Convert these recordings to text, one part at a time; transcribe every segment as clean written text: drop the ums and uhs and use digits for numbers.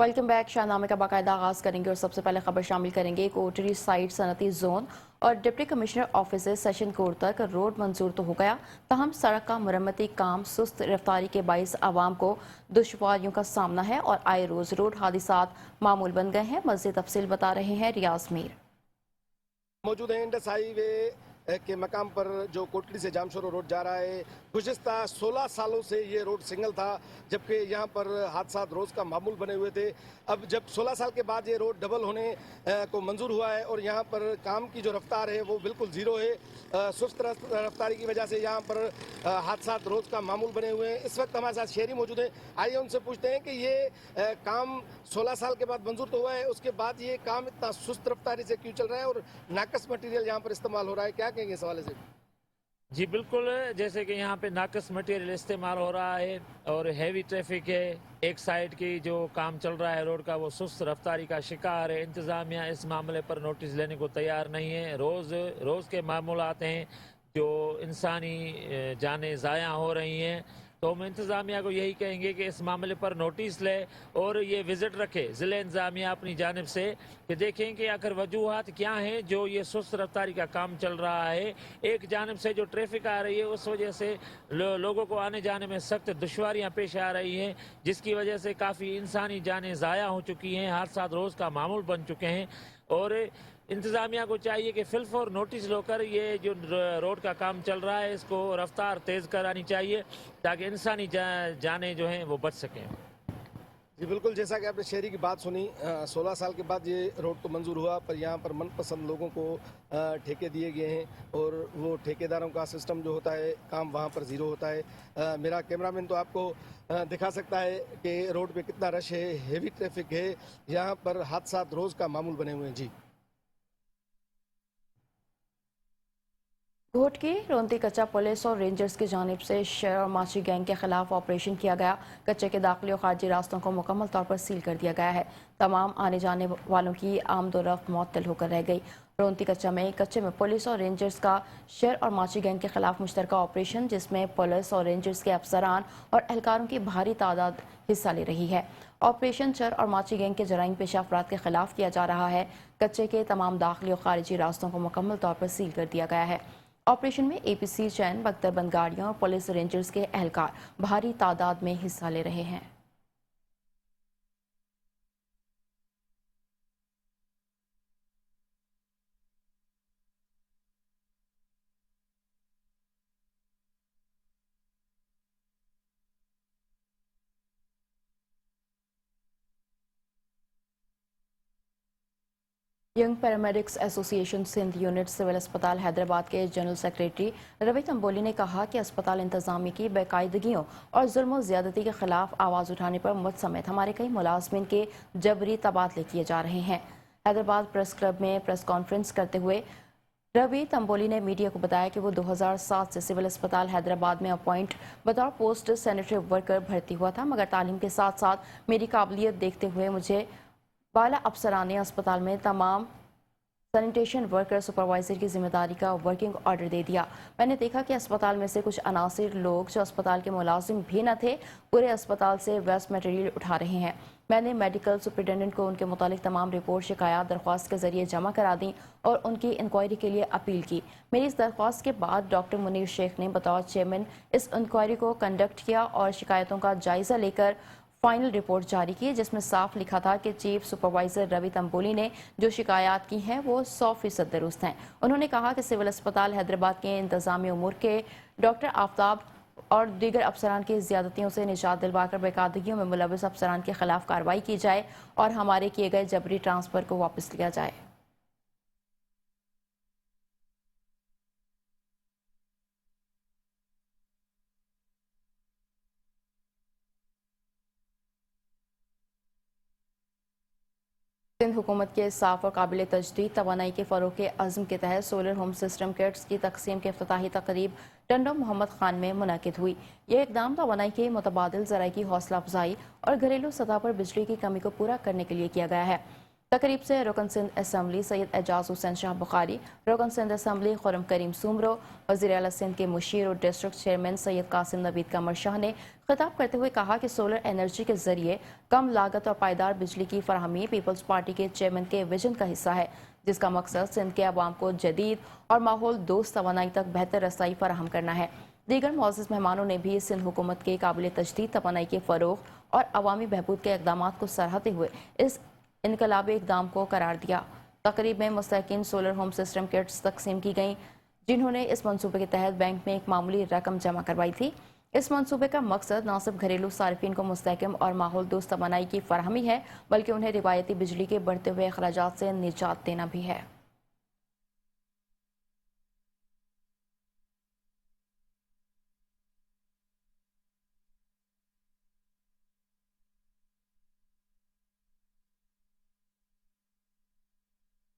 Welcome back. Shahnameh का बाकायदा आगाज करेंगे और सबसे पहले खबर शामिल करेंगे। कोटरी साइट सनती जोन और डिप्टी कमिश्नर ऑफिस से सेशन कोर्ट तक रोड मंजूर तो हो गया, तहम सड़क का मरम्मती काम सुस्त रफ्तारी के बाइस आवाम को दुश्वारियों का सामना है और आए रोज रोड हादिसात मामूल बन गए हैं। मज़ीद तफसील बता रहे हैं रियाज मीर। मौजूद है इंडस हाईवे के मकाम पर जो कोटली से जामशोरो रोड जा रहा है। गुज़िस्ता 16 सालों से ये रोड सिंगल था, जबकि यहाँ पर हादसा रोज़ का मामूल बने हुए थे। अब जब 16 साल के बाद ये रोड डबल होने को मंजूर हुआ है और यहाँ पर काम की जो रफ्तार है वो बिल्कुल ज़ीरो है। सुस्त रफ्तारी की वजह से यहाँ पर हादसा रोज़ का मामूल बने हुए हैं। इस वक्त हमारे साथ शहरी मौजूद हैं, आइए उनसे पूछते हैं कि ये काम 16 साल के बाद मंजूर तो हुआ है, उसके बाद ये काम इतना सुस्त रफ्तारी से क्यों चल रहा है और नाकस मटीरियल यहाँ पर इस्तेमाल हो रहा है, क्या कहेंगे इस हवाले से? जी बिल्कुल, जैसे कि यहाँ पे नाकस मटेरियल इस्तेमाल हो रहा है और हैवी ट्रैफिक है। एक साइड की जो काम चल रहा है रोड का वो सुस्त रफ्तारी का शिकार है। इंतज़ामिया इस मामले पर नोटिस लेने को तैयार नहीं है। रोज़ के मामूल आते हैं जो इंसानी जानें ज़ाया हो रही हैं, तो हम इंतज़ामिया को यही कहेंगे कि इस मामले पर नोटिस ले और ये विज़िट रखे ज़िले इंतज़ामिया अपनी जानिब से कि देखें कि आखिर वजूहात क्या हैं जो ये सुस्त रफ्तारी का काम चल रहा है। एक जानिब से जो ट्रैफिक आ रही है उस वजह से लोगों को आने जाने में सख्त दुश्वारियाँ पेश आ रही हैं, जिसकी वजह से काफ़ी इंसानी जानें ज़ाया हो चुकी हैं, हादसा रोज़ का मामूल बन चुके हैं। और इंतज़ामिया को चाहिए कि फिलफौर नोटिस लेकर ये जो रोड का काम चल रहा है इसको रफ्तार तेज़ करानी चाहिए ताकि इंसानी जानें जो हैं वो बच सकें। जी बिल्कुल, जैसा कि आपने शहरी की बात सुनी, 16 साल के बाद ये रोड तो मंजूर हुआ, पर यहाँ पर मनपसंद लोगों को ठेके दिए गए हैं और वो ठेकेदारों का सिस्टम जो होता है काम वहाँ पर ज़ीरो होता है। मेरा कैमरामैन तो आपको दिखा सकता है कि रोड पे कितना रश है, हेवी ट्रैफिक है, यहाँ पर हादसा रोज़ का मामूल बने हुए हैं। जी घोट की रोंती कच्चा पुलिस और रेंजर्स की जानिब से शर और माची गैंग के खिलाफ ऑपरेशन किया गया। कच्चे के दाखिली और खारजी रास्तों को मुकम्मल तौर पर सील कर दिया गया है। तमाम आने जाने वालों की आमदोरफ्त मुअत्तल होकर रह गई। रोंती कच्चे में पुलिस और रेंजर्स का शर और माची गैंग के खिलाफ मुश्तरका ऑपरेशन, जिसमें पुलिस और रेंजर्स के अफसरान और एहलकारों की भारी तादाद हिस्सा ले रही है। ऑपरेशन शर और माची गैंग के जराइम पेशा अफराद के खिलाफ किया जा रहा है। कच्चे के तमाम दाखिली और खारिजी रास्तों को मुकम्मल तौर पर सील कर दिया गया है। ऑपरेशन में APC चैन बख्तरबंद गाड़ियां और पुलिस रेंजर्स के एहलकार भारी तादाद में हिस्सा ले रहे हैं। Young paramedics association Sindh unit civil अस्पताल हैदराबाद के जनरल सेक्रेटरी रवि तंबोली ने कहा कि अस्पताल इंतजामी की बेकायदगियों और जुल्म और ज्यादती के खिलाफ आवाज़ उठाने पर मुझ समेत हमारे कई मुलाजमिन के जबरी तबादले किए जा रहे हैं। हैदराबाद प्रेस क्लब में प्रेस कॉन्फ्रेंस करते हुए रवि तंबोली ने मीडिया को बताया कि वो 2007 से सिविल अस्पताल हैदराबाद में अपॉइंट बतौर पोस्ट सैनिटरी वर्कर भर्ती हुआ था, मगर तालीम के साथ साथ मेरी काबिलियत देखते हुए मुझे बाला अफसरान ने अस्पताल में तमाम सैनिटेशन वर्कर सुपरवाइजर की जिम्मेदारी का वर्किंग ऑर्डर दे दिया। मैंने देखा कि अस्पताल में से कुछ अनासिर लोग जो अस्पताल के मुलाजिम भी न थे, पूरे अस्पताल से वेस्ट मटेरियल उठा रहे हैं। मैंने मेडिकल सुपरिटेंडेंट को उनके मुतालिक तमाम रिपोर्ट शिकायत दरख्वास्त के जरिए जमा करा दी और उनकी इंक्वायरी के लिए अपील की। मेरी इस दरख्वास्त के बाद डॉक्टर मुनीर शेख ने बतौर चेयरमैन इस इंक्वायरी को कंडक्ट किया और शिकायतों का जायजा लेकर फाइनल रिपोर्ट जारी की, जिसमें साफ लिखा था कि चीफ सुपरवाइजर रवि तंबोली ने जो शिकायत की हैं वो 100% दुरुस्त हैं। उन्होंने कहा कि सिविल अस्पताल हैदराबाद के इंतजामी उमूर के डॉक्टर आफ्ताब और दीगर अफसरान की ज्यादतियों से निजात दिलवाकर बेकायदगियों में मुलविस अफसरान के खिलाफ कार्रवाई की जाए और हमारे किए गए जबरी ट्रांसफर को वापस लिया जाए। सिंध हुकूमत के साफ और काबिल तजदीद तवानाई के फ़रोग़ के अज़्म के तहत सोलर होम सिस्टम किट्स की तकसीम के इफ्तिताही तकरीब टंडो मोहम्मद खान में मुनक़िद हुई। यह इक़दाम तवानाई के मुतबादिल ज़राए की हौसला अफजाई और घरेलू सतह पर बिजली की कमी को पूरा करने के लिए किया गया है। तकरीब से रुकन सिंध असम्बली सैयद एजाज हुसैन शाह बुखारी, रुकन सिंध असम्बली खुरम करीम सुमरो, वज़ीर आला सिंध के मुशीर और डिस्ट्रिक्ट चेयरमैन सैयद कासिम नवीद कमर शाह ने खिताब करते हुए कहा कि सोलर एनर्जी के जरिए कम लागत और पायदार बिजली की फराहमी पीपल्स पार्टी के चेयरमैन के विजन का हिस्सा है, जिसका मकसद सिंध के अवाम को जदीद और माहौल दोस्त तवानाई तक बेहतर रसाई फराहम करना है। दीगर मौजूद मेहमानों ने भी सिंध हुकूमत के काबिल तजदीद तवानाई के फ़रोग़ और अवामी बहबूद के इक़दाम को सराहते हुए इस इनकलाबी इक़दाम को करार दिया। तकरीब में मुस्तहिकीन सोलर होम सिस्टम किट्स तकसीम की गईं, जिन्होंने इस मनसूबे के तहत बैंक में एक मामूली रकम जमा करवाई थी। इस मनसूबे का मकसद न सिर्फ घरेलू सार्फिन को मुस्तहकम और माहौल दोस्त तवानाई की फराहमी है, बल्कि उन्हें रिवायती बिजली के बढ़ते हुए अखराजात से निजात देना भी है।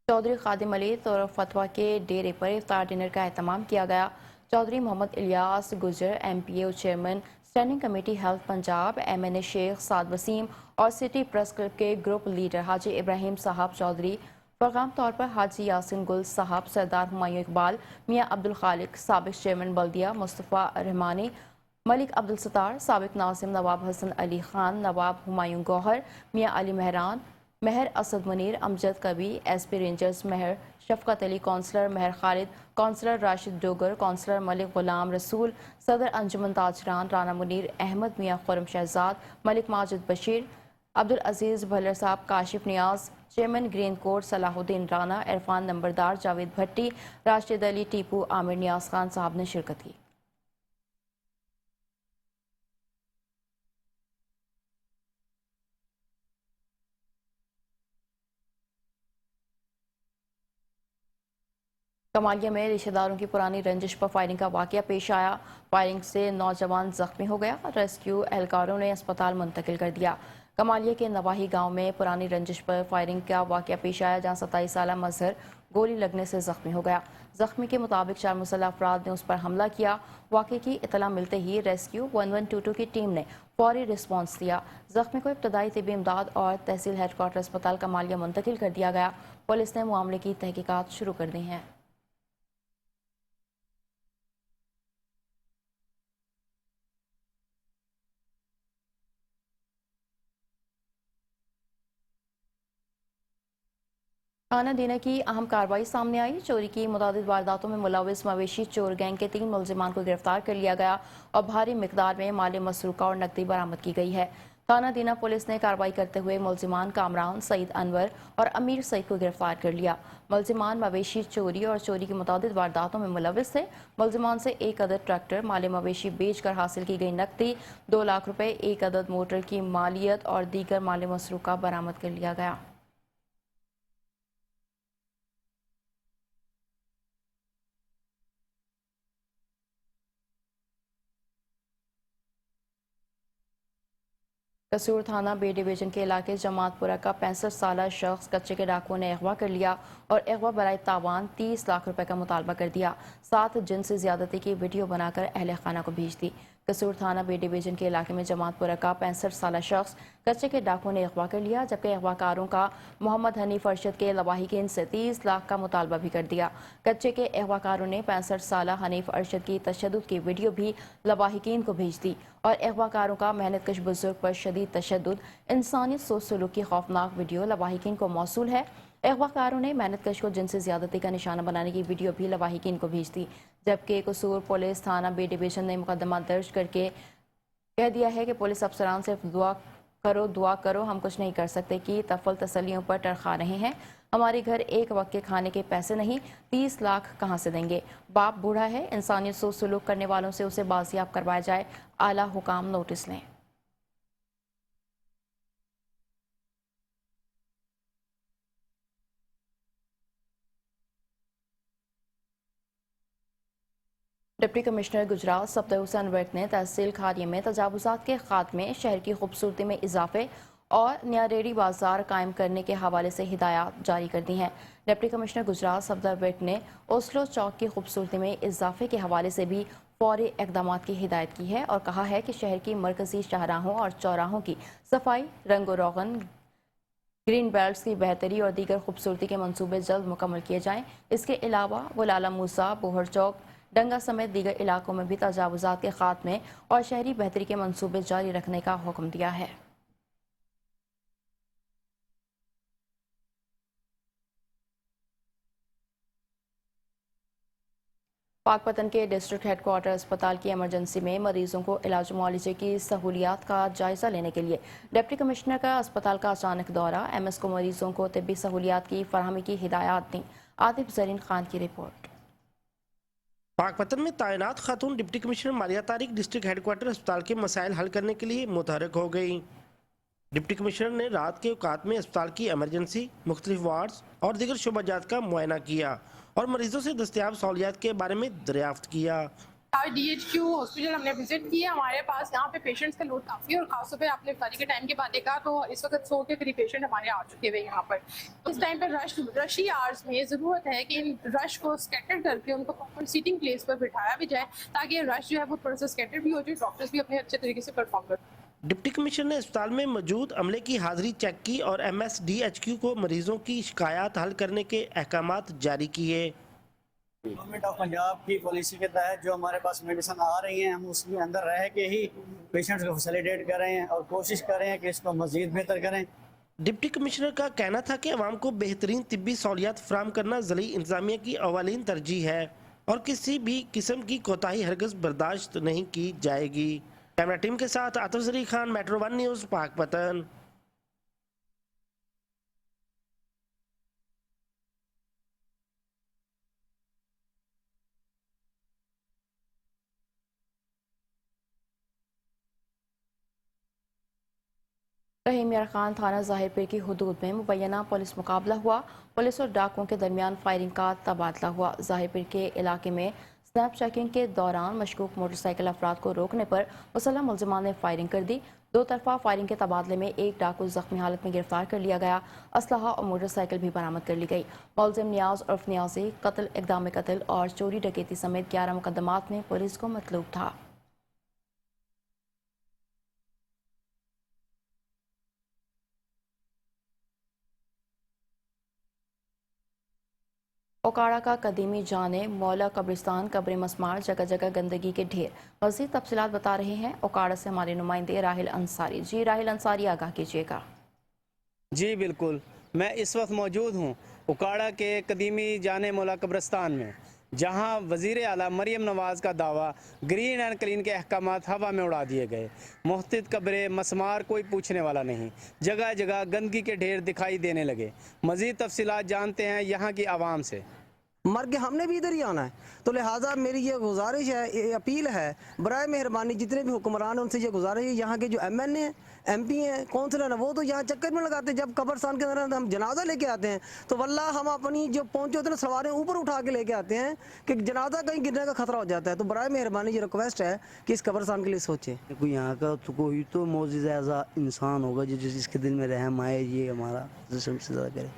चौधरी खादिम अली तौर फतवा के डेरे पर इफ्तार डिनर का एहतमाम किया गया। Chaudhary Mohammad Ilyas Gujjar MPO chairman, standing committee health Punjab, MNA Sheikh Saad Waseem और सिटी प्रेस क्लब के ग्रुप लीडर हाजी इब्राहिम साहब चौधरी, फरगाम तौर पर हाजी यासिन गुल साहब, सरदार हुमायूं इकबाल, मियाँ अब्दुल खालिक साबिक चेयरमैन बल्दिया, मुस्तफ़ा रहमानी, मलिक अब्दुल सत्तार, साबिक नाजिम नवाब हसन अली खान, नवाब हुमायूं गौहर, मियाँ अली मेहरान, महर असद मुनीर, अमजद कबी, SP रेंजर्स महर शफकत अली, कौंसलर महर खालिद, कौंसलर राशिद डोगर, कौंसलर मलिक गुलाम रसूल, सदर अंजुमन ताजरान राना मुनीर, अहमद मियाँ Khurram Shahzad, Malik Majid Bashir, Abdul Aziz Bhallar Sahab, Kashif Niaz, chairman green court Salahuddin Rana, Irfan Numberdar, Javed Bhatti, Rashid Ali Tipu, Amir Niaz Khan Sahab ने शिरकत की। कमालिया में रिश्तेदारों की पुरानी रंजिश पर फायरिंग का वाकया पेश आया। फायरिंग से नौजवान जख्मी हो गया। रेस्क्यू एहलकारों ने अस्पताल मुंतकिल कर दिया। कमालिया के नवाही गांव में पुरानी रंजिश पर फायरिंग का वाकया पेश आया, जहां 27 साला मजहर गोली लगने से जख्मी हो गया। जख्मी के मुताबिक 4 मुसल्लह अफराद ने उस पर हमला किया। वाकये की इतला मिलते ही रेस्क्यू 1122 की टीम ने फौरी रिस्पॉन्स दिया। जख्मी को इब्तदाई तिब्बी इमदाद और तहसील हेडक्वार्टर अस्पताल कमालिया मुंतकिल कर दिया गया। पुलिस ने मामले की तहकीकात शुरू कर दी हैं। थाना दीना की अहम कार्रवाई सामने आई। चोरी की मुतादिद वारदातों में मुलविस मवेशी चोर गैंग के 3 मुलजिमान को गिरफ्तार कर लिया गया और भारी मिकदार में माल मसरूका और नकदी बरामद की गई है। थाना दीना पुलिस ने कार्रवाई करते हुए मुलजिमान कामरान, सईद अनवर और अमीर सईद को गिरफ्तार कर लिया। मुलजिमान मवेशी चोरी और चोरी की मुतादिद वारदातों में मुलविस थे। मुलजिमान से 1 अदद ट्रैक्टर, माल मवेशी बेच कर हासिल की गई नकदी, 2 लाख रुपए, 1 अदद मोटर की मालियत और दीगर माल मसरूका बरामद कर लिया गया। कसूर थाना बी डिवीजन के इलाके जमातपुरा का 65 साला शख्स कच्चे के डाकुओं ने अगवा कर लिया और अगवा बराए तावान 30 लाख रुपए का मुतालबा कर दिया। साथ जिनसी ज्यादती की वीडियो बनाकर अहले खाना को भेज दी। कसूर थाना बी डिवीजन के इलाके में जमातपुरा का 65 साला शख्स कच्चे के डाकुओं ने अगवा कर लिया, जबकि अगवाकारों का मोहम्मद हनीफ अरशद के लवाहिकीन से 30 लाख का मुतालबा भी कर दिया। कच्चे के अगवाकारों ने 65 साला हनीफ अरशद की तशद्दुद की वीडियो भी लवाहिकीन को भेज दी और अगवाकारों का मेहनत कश बुजुर्ग पर शदीद तशद्दुद, इंसानियत सोच सलूक की खौफनाक वीडियो लवाहिकीन को मौसूल है। अगवाकारों ने मेहनत कश को जिनसे ज्यादती का निशाना बनाने की वीडियो भी लवाहिकीन को भेज दी, जबकि कसूर पुलिस थाना बी डिवीजन ने मुकदमा दर्ज करके कह दिया है कि पुलिस अफसरान सिर्फ दुआ करो, हम कुछ नहीं कर सकते कि तफल तसलियों पर टरखा रहे हैं। हमारे घर एक वक्त के खाने के पैसे नहीं, 30 लाख कहाँ से देंगे। बाप बूढ़ा है, इंसानियत सोच सलूक करने वालों से उसे बाजियाब करवाया जाए। आला हुकाम नोटिस लें। Deputy commissioner Gujarat Safdar Hussain work ने तहसील खारिया में तजावुजात के खात्मे, शहर की खूबसूरती में इजाफे और न्यारेड़ी बाजार कायम करने के हवाले से हिदायत जारी कर दी हैं। Deputy commissioner Gujarat Safdar work ने ओस्लो चौक की खूबसूरती में इजाफे के हवाले से भी फौरी इकदाम की हिदायत की है और कहा है कि शहर की मरकजी शाहराहों और चौराहों की सफाई, रंगो रोगन, ग्रीन बेल्ट्स की बेहतरी और दीगर खूबसूरती के मंसूबे जल्द मुकम्मल किए जाएं। इसके अलावा गुलाला मूसा, बोहर चौक, डंगा समेत दीगर इलाकों में भी तजावुजात के खात्मे और शहरी बेहतरी के मंसूबे जारी रखने का हुक्म दिया है। पाकपतन के डिस्ट्रिक्ट हेडक्वार्टर अस्पताल की इमरजेंसी में मरीजों को इलाज मुआलजे की सहूलियात का जायजा लेने के लिए डिप्टी कमिश्नर का अस्पताल का अचानक दौरा। एमएस को मरीजों को तिब्बी सहूलियात की फराहमी की हिदायत दी। आतिफ जरीन खान की रिपोर्ट। पाकपतन में तैनात खातून deputy commissioner Maria Tariq district headquarter अस्पताल के मसाइल हल करने के लिए मुतहरक हो गई। डिप्टी कमिश्नर ने रात के औकात में अस्पताल की इमरजेंसी, मुख्तलिफ वार्ड्स और दीगर शोबाजात का मुआयना किया और मरीजों से दस्तयाब सहूलियात के बारे में दरियाफ्त किया। आज DHQ हॉस्पिटल हमने विजिट किया। हमारे पास यहाँ पे पेशेंट्स का लोड काफ़ी, और खासतौर पे आपने इफ्तारी के टाइम के बाद देखा तो इस वक्त 100 के करीब पेशेंट हमारे आ चुके हुए यहाँ पर। इस टाइम पर रशी आवर्स में ज़रूरत है कि इन रश को स्कैटर करके उनको प्रॉपर सीटिंग प्लेस पर बिठाया भी जाए, ताकि रश जो है वो थोड़ा सा स्कैटर भी हो जाए, डॉक्टर्स भी अपने अच्छे तरीके से परफॉर्म करें। डिप्टी कमिश्नर ने अस्पताल में मौजूद अमले की हाजिरी चेक की और MSDHQ को मरीजों की शिकायत हल करने के अहकामात जारी किए। गवर्नमेंट ऑफ पंजाब की पॉलिसी के तहत जो हमारे पास मेडिसिन आ रही हैं, हम उसके अंदर रह के ही पेशेंट्स को फैसिलिटेट करें और कोशिश करें कि इसको मजीद बेहतर करें। डिप्टी कमिश्नर का कहना था कि अवाम को बेहतरीन तिब्बी सहूलियात फराहम करना ज़िली इंतजामिया की अवालीन तरजीह है और किसी भी किस्म की कोताही हरगिज़ बर्दाश्त नहीं की जाएगी। कैमरा टीम के साथ आतिफ जरीन खान, मेट्रो 1 न्यूज़, पाकपतन। रहीम यार खान थाना ज़ाहिरपीर की हुदूद में मुबैना पुलिस मुकाबला हुआ। पुलिस और डाकुओं के दरमियान फायरिंग का तबादला हुआ। ज़ाहिरपीर के इलाके में स्नैप चेकिंग के दौरान मशकूक मोटरसाइकिल अफराद को रोकने पर मुसल्लह मुलजिमान ने फायरिंग कर दी। दो तरफा फायरिंग के तबादले में एक डाकू जख्मी हालत में गिरफ्तार कर लिया गया। असलहा और मोटरसाइकिल भी बरामद कर ली गई। मुलजिम नियाज उर्फ नियाजी कत्ल, इक़दाम कत्ल और चोरी डकैती समेत 11 मुकदमात में पुलिस को मतलूब था। ओकाड़ा का कदीमी जाने मौला कब्रिस्तान, कब्र मस्मार, जगह जगह गंदगी के ढेर। मज़ीद तफसीलात बता रहे हैं ओकाड़ा से हमारे नुमाइंदे राहिल अंसारी। जी राहिल अंसारी, आगाह कीजिएगा। जी बिल्कुल, मैं इस वक्त मौजूद हूँ ओकाड़ा के कदीमी जाने मौला कब्रिस्तान में, जहाँ वज़ीर आला मरियम नवाज़ का दावा ग्रीन एंड क्लीन के अहकामात हवा में उड़ा दिए गए। मुख्तलिफ कब्रें, मस्मार, कोई पूछने वाला नहीं। जगह जगह गंदगी के ढेर दिखाई देने लगे। मज़ीद तफसीलात जानते हैं यहाँ की आवाम से। मर के हमने भी इधर ही आना है, तो लिहाजा मेरी ये गुजारिश है, ये अपील है, बराए मेहरबानी जितने भी हुक्मरान हैं उनसे ये गुजारिश है, यहाँ के जो MNA हैं, MP हैं, कौंसलर हैं, वो तो यहाँ चक्कर में लगाते हैं। जब कब्रस्तान के अंदर हम जनाजा लेके आते हैं तो वल्लाह हम अपनी जो पहुँचे होते हैं सवारें ऊपर उठा के लेके आते हैं कि जनाजा कहीं गिरने का खतरा हो जाता है। तो बराए मेहरबानी ये रिक्वेस्ट है कि इस कब्रस्तान के लिए सोचें। कोई यहाँ का तो कोई तो मोजिज़ा ऐसा इंसान होगा जो जिसके दिल में रहम आए, ये हमारा जिस्म से ज़्यादा करे।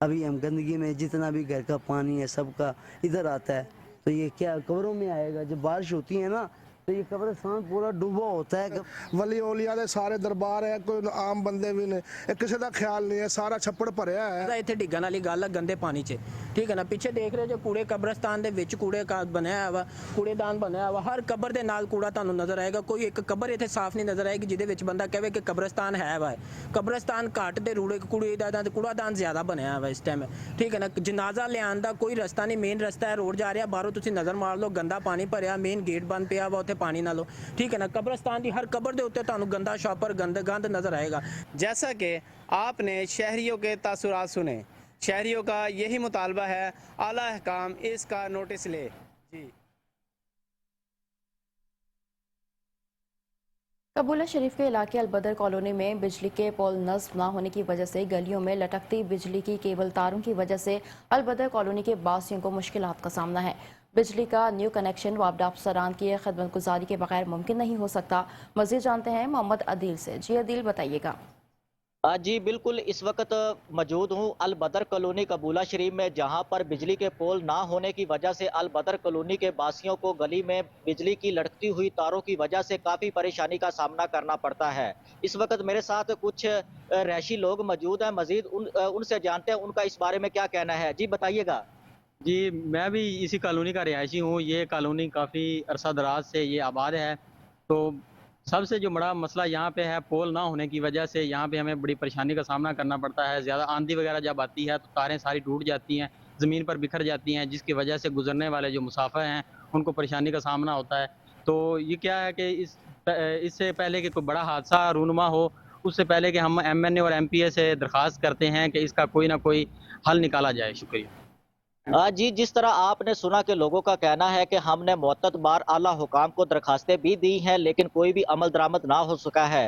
अभी हम गंदगी में जितना भी घर का पानी है सबका इधर आता है, तो ये क्या कब्रों में आएगा। जब बारिश होती है ना तो ये कब्रिस्तान पूरा डूबा होता है। वली औलिया दे सारे दरबार है, कोई आम बंदे भी ने किसी का ख्याल नहीं है, सारा छप्पड़ भरिया है। इतने डिगन वाली गल है गंदे पानी च, ठीक है ना। पिछे देख रहे जो कूड़े कब्रिस्तान दे विच कूड़े का बनाया हुआ, कूड़ेदान बनाया हुआ, हर कब्र दे नाल कूड़ा तुहानू नजर आएगा। कोई एक कब्र इत्थे साफ नहीं नजर आएगी जिहदे विच बंदा कहे कि कब्रिस्तान है वा। कब्रिस्तान घट ते रूड़े कूड़ादान ज्यादा बनया हुआ इस टाइम, ठीक है ना। जनाजा लियान दा कोई रस्ता नहीं, मेन रस्ता है रोड जा रहा, बाहरों तुसीं नजर मार लो गंदा पानी भरिया, मेन गेट बंद पिया वा, उत्थे पानी ना लो, ठीक है ना। कब्रिस्तान की हर कब्र दे उत्ते तुहानू गंदा शॉपर गंद नजर आएगा। जैसा कि आपने शहरियों के तासुरात सुने, शहरियों का यही मुतालबा है आला अहकाम इसका नोटिस ले। जी कबूला शरीफ के इलाके अलबदर कॉलोनी में बिजली के पोल नस्ब न होने की वजह से गलियों में लटकती बिजली की केबल तारों की वजह से अलबदर कॉलोनी के बासियों को मुश्किलात का सामना है। बिजली का न्यू कनेक्शन वापडा अफसरान की खिदमत गुजारी के बगैर मुमकिन नहीं हो सकता। मज़ीद जानते हैं मोहम्मद अदील से। जी अदील, बताइएगा। جی بالکل، اس وقت موجود ہوں البدر کالونی قبولہ شریف میں، جہاں پر بجلی کے پول نہ ہونے کی وجہ سے البدر کالونی کے باسیوں کو گلی میں بجلی کی لٹکتی ہوئی تاروں کی وجہ سے کافی پریشانی کا سامنا کرنا پڑتا ہے۔ اس وقت میرے ساتھ کچھ رہائشی لوگ موجود ہیں، مزید ان سے جانتے ہیں ان کا اس بارے میں کیا کہنا ہے۔ جی بتائیے گا۔ جی میں بھی اسی کالونی کا رہائشی ہوں۔ یہ کالونی کافی عرصہ دراز سے یہ آباد ہے، تو سب سے جو بڑا مسئلہ یہاں پہ ہے پول نہ ہونے کی وجہ سے یہاں پہ ہمیں بڑی پریشانی کا سامنا کرنا پڑتا ہے۔ زیادہ آندھی وغیرہ جب آتی ہے تو تاریں ساری ٹوٹ جاتی ہیں، زمین پر بکھر جاتی ہیں، جس کی وجہ سے گزرنے والے جو مسافر ہیں ان کو پریشانی کا سامنا ہوتا ہے۔ تو یہ کیا ہے کہ اس سے پہلے کہ کوئی بڑا حادثہ رونما ہو، اس سے پہلے کہ ہم ایم این اے اور ایم پی اے سے درخواست کرتے ہیں کہ اس کا کوئی نہ کوئی حل نکالا جائے۔ شکریہ۔ جی جس طرح آپ نے سنا کہ لوگوں کا کہنا ہے کہ ہم نے معتد بار اعلیٰ حکام کو درخواستیں بھی دی ہیں لیکن کوئی بھی عمل درآمد نہ ہو سکا ہے۔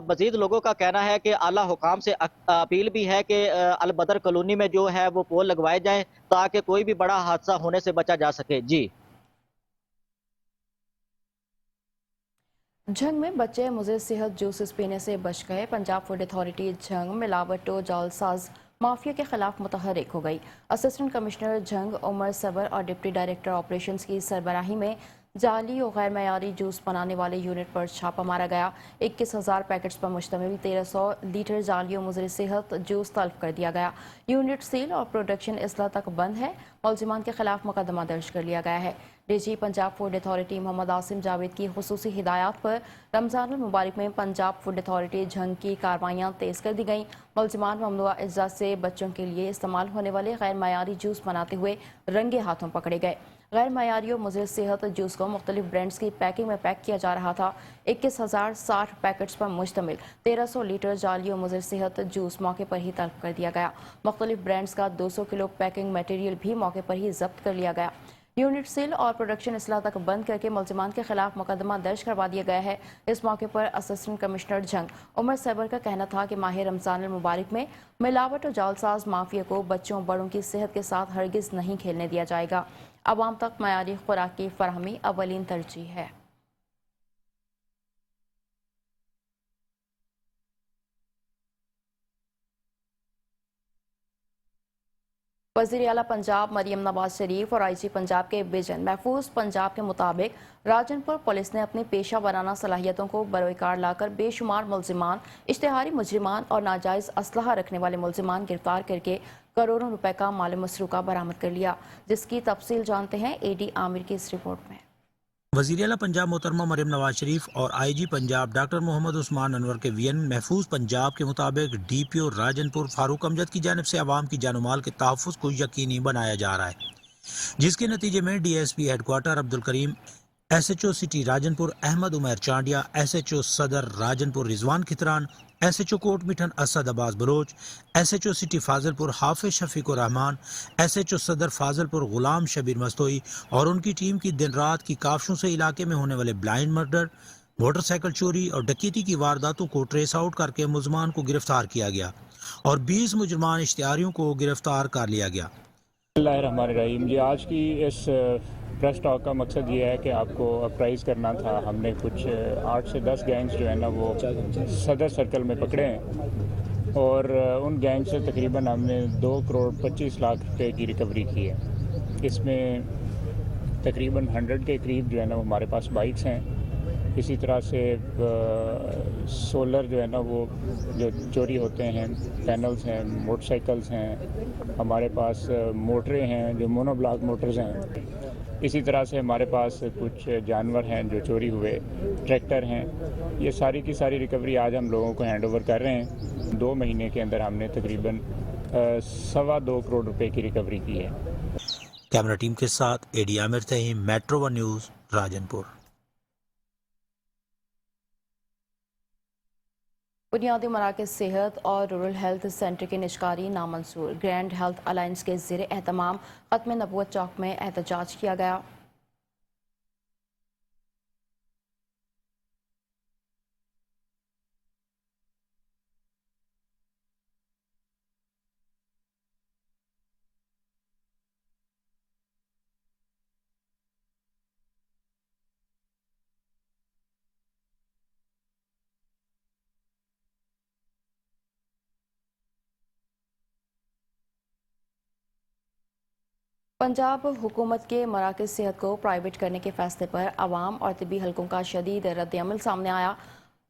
مزید لوگوں کا کہنا ہے کہ اعلیٰ حکام سے اپیل بھی ہے کہ البدر کالونی میں جو ہے وہ پول لگوائے جائیں تاکہ کوئی بھی بڑا حادثہ ہونے سے بچا جا سکے۔ جی جھنگ میں بچے مضر صحت جوسز پینے سے بچ گئے۔ پنجاب فوڈ اتھارٹی جھنگ ملاوٹ و جعلساز مافیا کے خلاف متحرک ہو گئی۔ اسسٹنٹ کمشنر جھنگ عمر صبر اور ڈپٹی ڈائریکٹر آپریشنز کی سربراہی میں جعلی و غیر معیاری جوس بنانے والے یونٹ پر چھاپہ مارا گیا۔ 21,000 پیکٹس پر مشتمل 1300 لیٹر جعلی و مضر صحت جوس طلب کر دیا گیا۔ یونٹ سیل اور پروڈکشن اصلاح تک بند ہے۔ ملزمان کے خلاف مقدمہ درج کر لیا گیا ہے۔ D G Punjab food authority Muhammad Asim Javed کی خصوصی ہدایات پر رمضان المبارک میں پنجاب فوڈ اتھارٹی جھنگ کی کارروائیاں تیز کر دی گئیں۔ ملزمان ممنوعہ اجزاء سے بچوں کے لیے استعمال ہونے والے غیر معیاری جوس بناتے ہوئے رنگے ہاتھوں پکڑے گئے۔ غیر معیاری و مضر صحت جوس کو مختلف برانڈز کی پیکنگ میں پیک کیا جا رہا تھا۔ 21,060 پیکٹس پر مشتمل 1300 لیٹر جعلی و مضر صحت جوس موقع پر ہی طلب کر دیا گیا۔ مختلف برانڈز کا 200 کلو پیکنگ میٹیریل بھی موقع پر ہی ضبط کر لیا گیا۔ یونٹ سیل اور پروڈکشن اصلاح تک بند کر کے ملزمان کے خلاف مقدمہ درج کروا دیا گیا ہے۔ اس موقع پر اسسٹنٹ کمشنر جھنگ عمر صبر کا کہنا تھا کہ ماہ رمضان المبارک میں ملاوٹ اور جعلساز مافیا کو بچوں بڑوں کی صحت کے ساتھ ہرگز نہیں کھیلنے دیا جائے گا۔ عوام تک معیاری خوراک کی فراہمی اولین ترجیح ہے۔ وزیر اعلیٰ پنجاب مریم نواز شریف اور آئی جی پنجاب کے ویژن محفوظ پنجاب کے مطابق راجن پور پولیس نے اپنی پیشہ ورانہ صلاحیتوں کو بروئے کار لا کر بے شمار ملزمان، اشتہاری مجرمان اور ناجائز اسلحہ رکھنے والے ملزمان گرفتار کر کے کروڑوں روپے کا مال مسروقہ برآمد کر لیا، جس کی تفصیل جانتے ہیں اے ڈی عامر کی اس رپورٹ میں۔ وزیر اعلیٰ پنجاب محترمہ مریم نواز شریف اور آئی جی پنجاب ڈاکٹر محمد عثمان انور کے وی این محفوظ پنجاب کے مطابق ڈی پی او راجن پور فاروق امجد کی جانب سے عوام کی جان و مال کے تحفظ کو یقینی بنایا جا رہا ہے، جس کے نتیجے میں D S P headquarter Abdulkarim, S H O city Rajanpur Ahmad Umair Chandia, S H O صدر Rajanpur Rizwan Khetran, S H O Kot Mithan Asad Abbas Baloch, S H O city Fazilpur حافظ شفیق الرحمان، ایس ایچ او صدر فاضل پور غلام شبیر مستوئی اور ان کی ٹیم کی دن رات کی کاوشوں سے علاقے میں ہونے والے بلائنڈ مرڈر، موٹر سائیکل چوری اور ڈکیتی کی وارداتوں کو ٹریس آؤٹ کر کے ملزمان کو گرفتار کیا گیا اور 20 مجرمان اشتہاریوں کو گرفتار کر لیا گیا۔ بسم اللہ الرحمن الرحیم۔ جی آج کی اس پریس ٹاک کا مقصد یہ ہے کہ آپ کو اپرائز کرنا تھا۔ ہم نے کچھ 8 سے 10 گینگز جو ہے نا وہ صدر سرکل میں پکڑے ہیں اور ان گینگ سے تقریباً ہم نے 2 کروڑ 25 لاکھ روپے کی ریکوری کی ہے۔ اس میں تقریباً 100 کے قریب جو ہے نا وہ ہمارے پاس بائکس ہیں۔ اسی طرح سے سولر جو ہے نا وہ جو چوری ہوتے ہیں، پینلز ہیں، موٹر سائیکلز ہیں، ہمارے پاس موٹریں ہیں جو مونو بلاک موٹرز ہیں۔ اسی طرح سے ہمارے پاس کچھ جانور ہیں جو چوری ہوئے، ٹریکٹر ہیں۔ یہ ساری کی ساری ریکوری آج ہم لوگوں کو ہینڈ اوور کر رہے ہیں۔ 2 مہینے کے اندر ہم نے تقریباً 2.25 کروڑ روپے کی ریکوری کی ہے۔ کیمرہ ٹیم کے ساتھ اے ڈی عامر تھیم، میٹرو 1 نیوز، راجن پور۔ بنیادی مراکز صحت اور رورل ہیلتھ سینٹر کی نجکاری نامنظور۔ گرینڈ ہیلتھ الائنس کے زیر اہتمام ختم نبوت چوک میں احتجاج کیا گیا۔ पंजाब हुकूमत के मराकज़ सेहत को प्राइवेट करने के फैसले पर आवाम और तिबी हलकों का शदीद रद्द-ए-अमल सामने आया।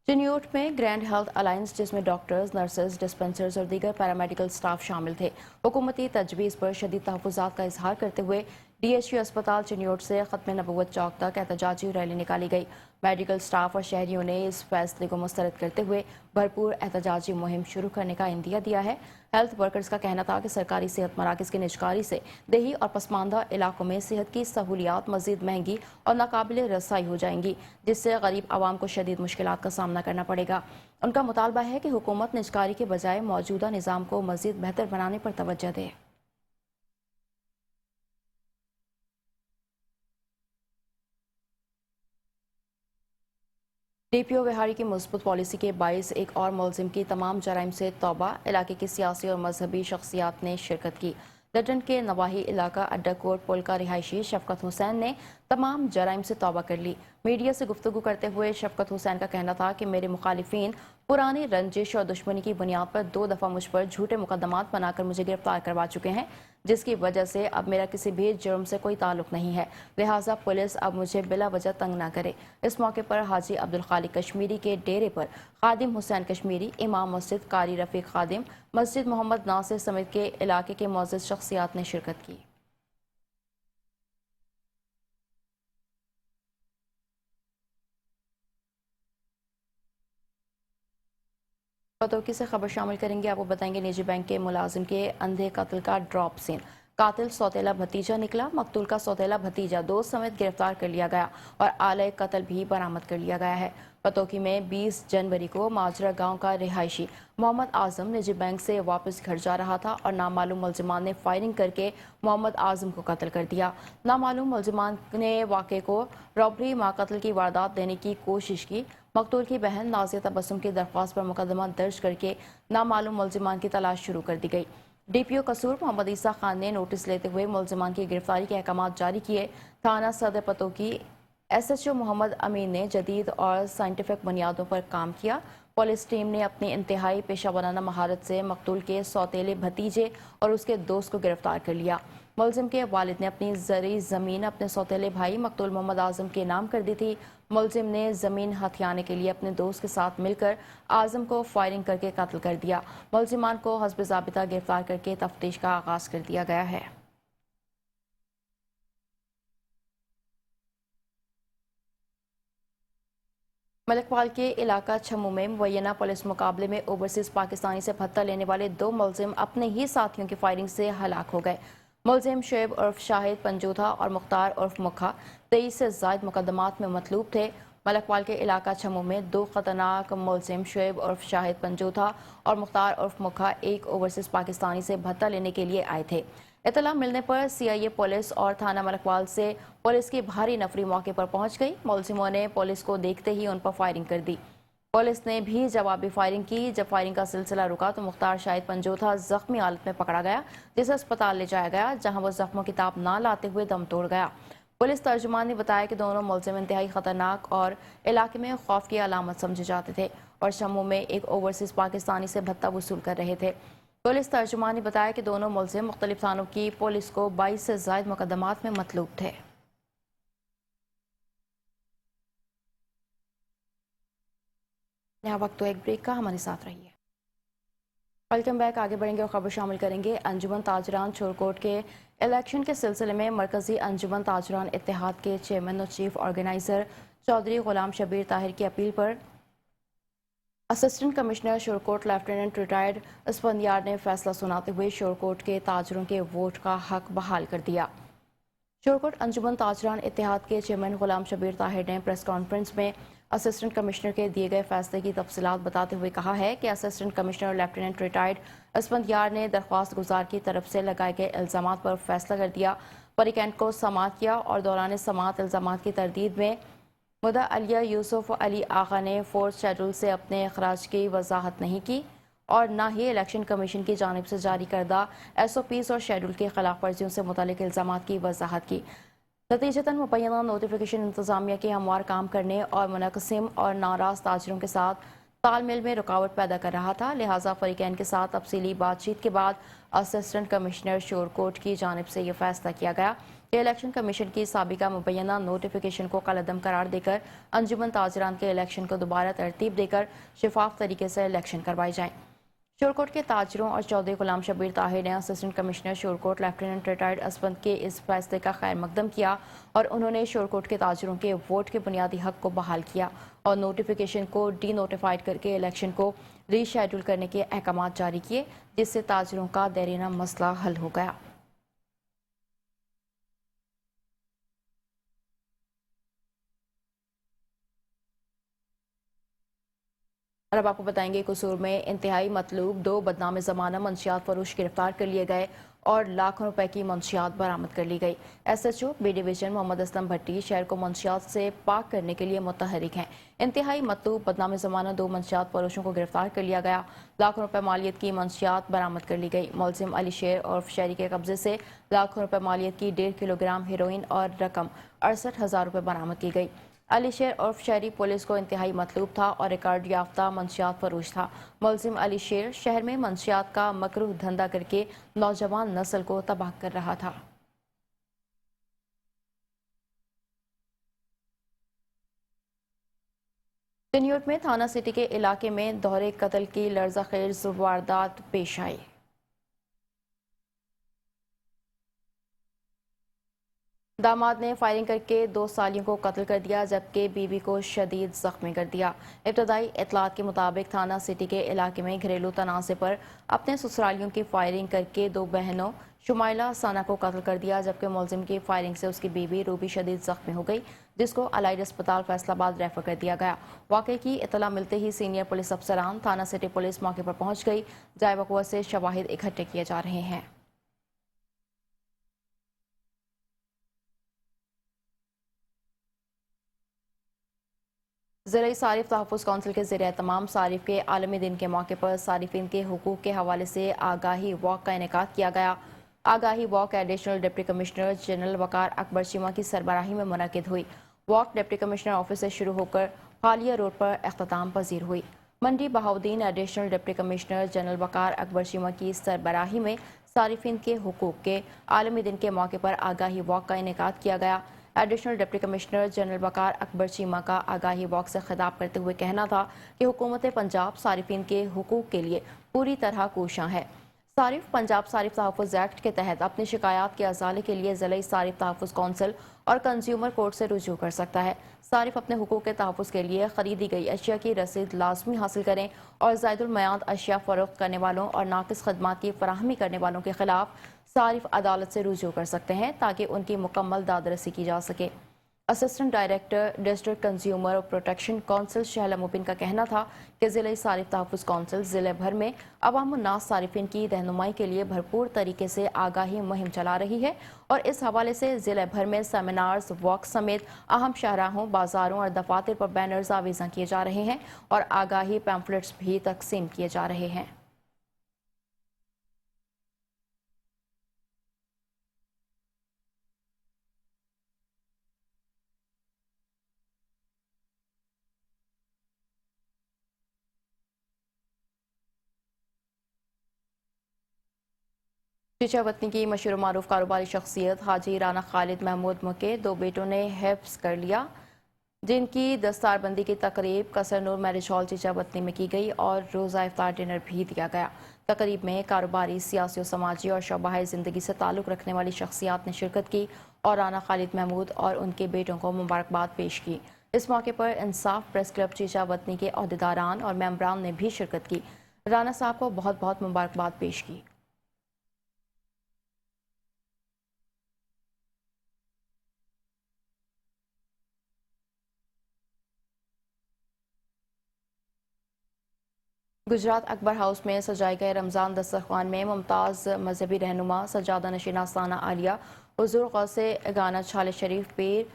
चिन्योट में ग्रैंड हेल्थ अलायंस, जिसमें डॉक्टर्स, नर्सेज, डिस्पेंसर्स और दीगर पैरामेडिकल स्टाफ शामिल थे, हुकूमती तजवीज़ पर शदीद तहफ़्फ़ुज़ात का इजहार करते हुए DHU अस्पताल चिन्योट से ख़त्म नबूवत चौक तक एहतजाजी रैली निकाली गई। मेडिकल स्टाफ और शहरियों ने इस फैसले को मुस्तरद करते हुए भरपूर एहतजाजी मुहिम शुरू करने का इंदिया दिया है। हेल्थ वर्कर्स का कहना था कि सरकारी सेहत मराकज़ की निजकारी से देही और पसमानदा इलाकों में सेहत की सहूलियात मज़ीद महंगी और नाकाबिल रसाई हो जाएंगी, जिससे गरीब आवाम को शदीद मुश्किलात का सामना करना पड़ेगा। उनका मुतालबा है कि हुकूमत निजकारी के बजाय मौजूदा निज़ाम को मज़ीद बेहतर बनाने पर तवज्जो दे। DPO विहारी की मजबूत पॉलिसी के बाइस एक और मुलजिम की तमाम जराइम से तौबा। इलाके की सियासी और मजहबी शख्सियात ने शिरकत की। लटन के नवाही इलाका अड्डा कोट पुल का रिहायशी शफकत हुसैन ने तमाम जराइम से तौबा कर ली। मीडिया से गुफ्तगू करते हुए शफकत हुसैन का कहना था कि मेरे मुखालिफिन पुरानी रंजिश और दुश्मनी की बुनियाद पर 2 दफ़ा मुझ पर झूठे मुकदमात बनाकर मुझे गिरफ्तार करवा चुके हैं, जिसकी वजह से अब मेरा किसी भी जुर्म से कोई ताल्लुक नहीं है। लिहाजा पुलिस अब मुझे बिला वजह तंग ना करे। इस मौके पर हाजी अब्दुल खालिक कश्मीरी के डेरे पर खादिम हुसैन कश्मीरी, इमाम मस्जिद कारी रफीक खादिम, मस्जिद मोहम्मद नासिर समेत के इलाके के मुअज़्ज़ज़ शख्सियात ने शिरकत की। पतोकी से खबर शामिल करेंगे। आपको बताएंगे निजी बैंक के मुलाजिम के अंधे कत्ल का ड्रॉप सीन। कातिल सौतेला भतीजा निकला। मकतूल का सौतेला भतीजा दोस्त समेत गिरफ्तार कर लिया गया और आले कत्ल भी बरामद कर लिया गया है। पतोकी में 20 जनवरी को माजरा गांव का रिहायशी मोहम्मद आजम निजी बैंक से वापस घर जा रहा था और नामालूम मुलजिमान ने फायरिंग करके मोहम्मद आजम को कत्ल कर दिया। नामालूम मुलजिमान ने वाक़े को रॉबरी मा कत्ल की वारदात देने की कोशिश की। मकतूल की बहन नाज़िया तबस्सुम की दरख्वास्त पर मुकदमा दर्ज करके नामालूम मुलजिमान की तलाश शुरू कर दी गई। DPO कसूर मोहम्मद ईसा खान ने नोटिस लेते हुए मुलजिमान की गिरफ्तारी के अहकाम जारी किए। थाना सदर पतोकी SHO मोहम्मद अमीन ने जदीद और साइंटिफिक बुनियादों पर काम किया। पुलिस टीम ने अपनी इंतहाई पेशा वराना महारत से मकतूल के सौतेले भतीजे और उसके दोस्त को गिरफ्तार कर लिया। मुलजिम के वालिद ने अपनी ज़री ज़मीन अपने सौतेले भाई मकतूल मोहम्मद आजम के नाम कर दी थी। मुलजिम ने ज़मीन हथियाने के लिए अपने दोस्त के साथ मिलकर आजम को फायरिंग करके कत्ल कर दिया। मुलजिमान को हस्ब ज़ाबिता गिरफ्तार करके तफ्तीश का आगाज़ कर दिया गया है। मलकपाल के इलाका छम्मू में मुबैना पुलिस मुकाबले में ओवरसीज पाकिस्तानी से भत्ता लेने वाले 2 मुलजिम अपने ही साथियों की फायरिंग से हलाक हो गए। मुलजिम शुएब उर्फ शाहिद पंजूथा और मुख्तार उर्फ मुखा 23 से ज़ायद मुकदमात में मतलूब थे। मलकपाल के इलाका छम्मू में 2 खतरनाक मुलजिम शुएब उर्फ शाहिद पंजूथा और मुख्तार उर्फ मुखा एक ओवरसीज पाकिस्तानी से भत्ता लेने के लिए आए थे। इतला मिलने पर CIA पुलिस और थाना मलकपाल से पुलिस की भारी नफरी मौके पर पहुंच गई। मुलजिमों ने पुलिस को देखते ही उन पर फायरिंग कर दी। पुलिस ने भी जवाबी फायरिंग की। जब फायरिंग का सिलसिला रुका तो मुख्तार शाहिद पंजोथा जख्मी हालत में पकड़ा गया, जिसे अस्पताल ले जाया गया, जहां वो जख्मों की ताब ना लाते हुए दम तोड़ गया। पुलिस तर्जुमान ने बताया कि दोनों मुलजिम इंतहाई खतरनाक और इलाके में खौफ की अलामत समझे जाते थे और जम्मू में एक ओवरसीज पाकिस्तानी से भत्ता वसूल कर रहे थे। पुलिस तर्जुमान ने बताया कि दोनों मुलजिम मुख्तलिफ थानों की पुलिस को 22 से ज़ायद मुकदमात में मतलूब थे। यहाँ वक्त तो एक ब्रेक का, हमारे साथ रहिए। Welcome back. आगे बढ़ेंगे और खबर शामिल करेंगे। अंजुमन ताजरान शोरकोट के इलेक्शन के सिलसिले में मरकजी अंजुमन ताजरान इत्तेहाद के चेयरमैन और चीफ ऑर्गेनाइजर चौधरी गुलाम शबीर ताहिर की अपील पर assistant commissioner Shorkot lieutenant retired Isfandiyar ने फैसला सुनाते हुए शोरकोट के ताजरों के वोट का हक बहाल कर दिया। शोरकोट अंजुमन ताजरान इत्तेहाद के चेयरमैन गुलाम शबीर ताहिर ने प्रेस कॉन्फ्रेंस में असिस्टेंट कमिश्नर के दिए गए फैसले की तफसीलात बताते हुए कहा है कि assistant commissioner lieutenant retired Isfandiyar ने दरख्वास्त गुजार की तरफ से लगाए गए इल्ज़ामात पर फैसला कर दिया। परिकैंट को समाअत किया और दौरान समाअत इल्ज़ामात की तरदीद में मुद्दा अलिया यूसुफ अली आगा ने 4th शेड्यूल से अपने अखराज की वजाहत नहीं की और न ही इलेक्शन कमीशन की जानिब से जारी करदा SOPs और शेड्यूल की खिलाफ वर्जियों से मुतालिक इल्ज़ामात की वजाहत की। नतीजतन मुबैना नोटिफिकेशन इंतज़ामिया के हमवार काम करने और मुनक़सिम और नाराज़ ताजरों के साथ ताल मेल में रुकावट पैदा कर रहा था, लिहाजा फरीकैन के साथ तफसीली बातचीत के बाद असिस्टेंट कमिश्नर शोरकोट की जानिब से यह फैसला किया गया कि इलेक्शन कमीशन की साबिका मुबैना नोटिफिकेशन को कलअदम करार देकर अंजुमन ताजरान के इलेक्शन को दोबारा तरतीब देकर शफाफ तरीके से इलेक्शन करवाए जाएँ। शोरकोट के ताजरों और चौधरी गुलाम शबीर ताहिर ने assistant commissioner Shorkot lieutenant retired Asfand के इस फैसले का खैर मकदम किया और उन्होंने शोरकोट के ताजरों के वोट के बुनियादी हक को बहाल किया और नोटिफिकेशन को डी नोटिफाइड करके इलेक्शन को रीशेड्यूल करने के अहकाम जारी किए, जिससे ताजरों का देरीना मसला हल हो गया। और अब आपको बताएंगे कसूर में इंतहाई मतलूब 2 बदनाम ज़माना मंशियात फरोश गिरफ्तार कर लिए गए और लाखों रुपए की मंशियात बरामद कर ली गई। SHO B division Mohammad Aslam Bhatti शहर को मंशियात से पाक करने के लिए मुतहरिक हैं। इंतहाई मतलूब बदनाम ज़माना 2 मंशियात फरोशों को गिरफ्तार कर लिया गया, लाखों रुपए मालियत की मंशियात बरामद कर ली गई। मुलजिम अली शेर और शहरी के कब्जे से लाखों रुपए मालियत की 1.5 किलोग्राम हेरोइन और रकम 68,000 रुपए बरामद की गई। अली शेर और शहरी पुलिस को इंतहाई मतलूब था और रिकॉर्ड याफ्ता मंशियात फरोश था। मुलजिम अली शेर शहर में मंशियात का मकरूह धंधा करके नौजवान नस्ल को तबाह कर रहा था। टिन्यूट में थाना सिटी के इलाके में दोहरे कत्ल की लर्ज़ाखेज़ वारदात पेश आई। दामाद ने फायरिंग करके 2 सालियों को कत्ल कर दिया जबकि बीवी को शदीद जख्मी कर दिया। इब्तदाई इतलात के मुताबिक थाना सिटी के इलाके में घरेलू तनाज़े पर अपने ससुरालियों की फायरिंग करके 2 बहनों शुमाइला साना को कत्ल कर दिया जबकि मुलजिम की फायरिंग से उसकी बीवी रूबी शदीद जख्मी हो गई, जिसको अलाइड अस्पताल फैसलाबाद रेफर कर दिया गया। वाक़े की इतला मिलते ही सीनियर पुलिस अफसरान थाना सिटी पुलिस मौके पर पहुंच गई। जाए वक़्त से शवाहिद इकट्ठे किए जा रहे हैं। ज़राई सारिफ तहफ़्फ़ुज़ कौंसिल के ज़ेर एहतमाम सारिफ के आलमी दिन के मौके पर सारिफिन के हुकूक के हवाले से आगाही वॉक का इनेकाद किया गया। आगाही walk additional deputy commissioner general Waqar Akbar Cheema की सरबराही में मुनक़िद हुई। वॉक डिप्टी कमिश्नर ऑफिस से शुरू होकर हालिया रोड पर अख्ताम पजीर हुई। Mandi Bahauddin additional deputy commissioner general Waqar Akbar Cheema की सरबराही में सारिफिन के हुकूक के आलमी दिन के मौके पर आगाही वॉक का इनेकाद किया गया। Additional deputy commissioner general Waqar Akbar Cheema का आगाही वॉक से खिताब करते हुए कहना था कि हुकूमत पंजाब सारिफिन के हुकूक के लिए पूरी तरह कोशां है। सारिफ पंजाब सारिफ तहफ़्फ़ुज़ एक्ट के तहत अपनी शिकायत के अजाले के लिए ज़िला सारिफ तहफ़्फ़ुज़ कौंसिल और कंज्यूमर कोर्ट से रुजू कर सकता है। सारिफ अपने हुकूक के तहफ़्फ़ुज़ के लिए खरीदी गई अशिया की रसीद लाजमी हासिल करें और ज़ायदुल मयाद अशिया फ़रोख्त करने वालों और नाकिस खदमात की फराहमी करने वालों के खिलाफ सारिफ अदालत से रुजू कर सकते हैं ताकि उनकी मुकम्मल दादरसी की जा सके। Assistant director district consumer protection council Shahla Mubeen का कहना था कि ज़िला सारिफ तहफ़्फ़ुज़ कौंसिल ज़िले भर में अवामुन्नास सारिफिन की रहनुमाई के लिए भरपूर तरीके से आगाही मुहिम चला रही है और इस हवाले से ज़िले भर में सेमिनार्स वॉक समेत अहम शाहराहों बाजारों और दफातर पर बैनर्स आवेज़ा किए जा रहे हैं और आगाही पैम्फलेट्स भी तकसीम किए जा रहे हैं। चीचा वतनी की मशहूर मारूफ कारोबारी शख्सियत हाजी राना खालिद महमूद के 2 बेटों ने हिफ्ज़ कर लिया, जिनकी दस्तारबंदी की तकरीब कसर नूर मैरिज हॉल चीचा वतनी में की गई और रोज़ा इफ्तार डिनर भी दिया गया। तकरीब में कारोबारी, सियासी और समाजी और शोबाए ज़िंदगी से ताल्लुक़ रखने वाली शख्सियात ने शिरकत की और राना खालिद महमूद और उनके बेटों को मुबारकबाद पेश की। इस मौके पर इंसाफ प्रेस क्लब चीचा वतनी के अहदेदारान और मेंबरान ने भी शिरकत की। राना साहब को बहुत बहुत मुबारकबाद पेश की। गुजरात अकबर हाउस में सजाए गए रमज़ान दस्तरखान में मुमताज़ मजहबी रहनुमा सजादा नशीना साना आलिया हुज़ूर गौसे गाना छाले शरीफ पीर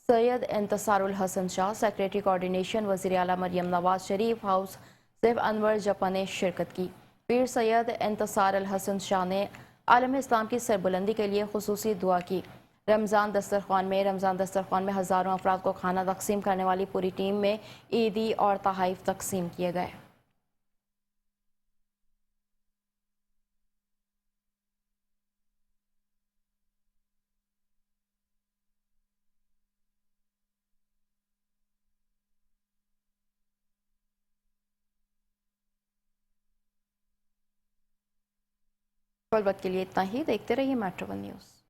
सैयद इंतसारुल हसन शाह, सेक्रेटरी कोऑर्डिनेशन वज़ीर आला मरियम नवाज शरीफ हाउस सैफ अनवर जपा ने शिरकत की। पीर सैयद इंतसारुल हसन शाह ने आलम इस्लाम की सरबुलंदी के लिए खुसूसी दुआ की। रमज़ान दस्तरखान में हज़ारों अफराद को खाना तकसीम करने वाली पूरी टीम में ईदी और तहाइफ तकसीम किए गए। कल वक्त के लिए इतना ही। देखते रहिए मेट्रो वन न्यूज़।